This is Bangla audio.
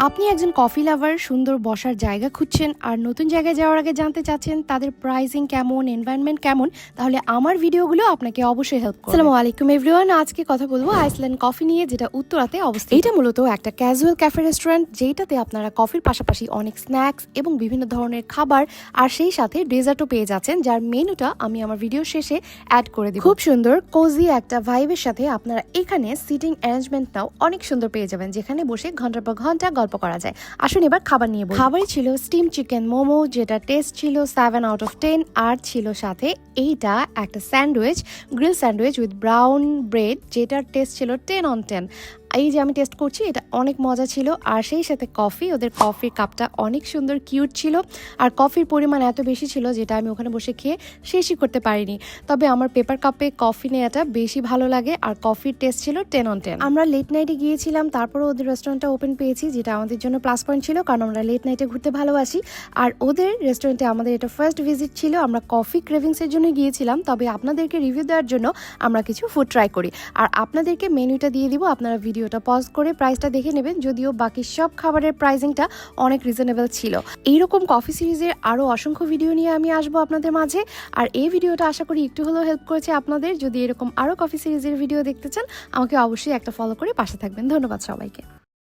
আপনি একজন কফি লাভার, সুন্দর বসার জায়গা খুঁজছেন আর নতুন জায়গায় যাওয়ার আগে জানতে চাচ্ছেন তাদের প্রাইসিং কেমন, এনভায়রনমেন্ট কেমন, তাহলে আমার ভিডিওগুলো আপনাকে অবশ্যই হেল্প করবে। আসসালামু আলাইকুম এভরিওয়ান, আজকে কথা বলবো আইসল্যান্ড কফি নিয়ে, যেটা উত্তরাতে অবস্থিত। এটা মূলত একটা ক্যাজুয়াল ক্যাফে রেস্টুরেন্ট, যেটাতে আপনারা কফির পাশাপাশি অনেক স্ন্যাক্স এবং বিভিন্ন ধরনের খাবার আর সেই সাথে ডেজার্টও পেয়ে যাচ্ছেন, যার মেনুটা আমি আমার ভিডিও শেষে অ্যাড করে দিব। খুব সুন্দর কোজি একটা ভাইবের সাথে আপনারা এখানে সিটিং অ্যারেঞ্জমেন্টটাও অনেক সুন্দর পেয়ে যাবেন, যেখানে বসে ঘন্টার পর ঘন্টা গল্প করা যায়। আসুন এবার খাবার নিয়ে বলি। খাবারই ছিল স্টিম চিকেন মোমো, যেটা টেস্ট ছিল 7 আউট অফ 10, আর ছিল সাথে এইটা একটা sandwich, grill sandwich with brown bread, যেটার টেস্ট ছিল 10 on 10। এই যে আমি টেস্ট করছি, এটা অনেক মজা ছিল। আর সেই সাথে কফি, ওদের কফির কাপটা অনেক সুন্দর কিউট ছিল, আর কফির পরিমাণ এত বেশি ছিল যেটা আমি ওখানে বসে খেয়ে শেষই করতে পারিনি। তবে আমার পেপার কাপে কফি নেওয়াটা বেশি ভালো লাগে, আর কফির টেস্ট ছিল 10 on 10। আমরা লেট নাইটে গিয়েছিলাম, তারপরে ওদের রেস্টুরেন্টটা ওপেন পেয়েছি, যেটা আমাদের জন্য প্লাস পয়েন্ট ছিল, কারণ আমরা লেট নাইটে ঘুরতে ভালোবাসি। আর ওদের রেস্টুরেন্টে আমাদের এটা ফার্স্ট ভিজিট ছিল, আমরা কফি ক্রেভিংসের জন্য গিয়েছিলাম। তবে আপনাদেরকে রিভিউ দেওয়ার জন্য আমরা কিছু ফুড ট্রাই করি, আর আপনাদেরকে মেনুটা দিয়ে দিব, আপনারা ভিডিওটা পজ করে প্রাইসটা দেখে নেবেন। যদিও বাকি সব খাবারের প্রাইসিংটা অনেক রিজনেবল ছিল। এইরকম কফি সিরিজের আরও অসংখ্য ভিডিও নিয়ে আমি আসবো আপনাদের মাঝে, আর এই ভিডিওটা আশা করি একটু হলেও হেল্প করেছে আপনাদের। যদি এরকম আরও কফি সিরিজের ভিডিও দেখতে চান, আমাকে অবশ্যই একটা ফলো করে পাশে থাকবেন। ধন্যবাদ সবাইকে।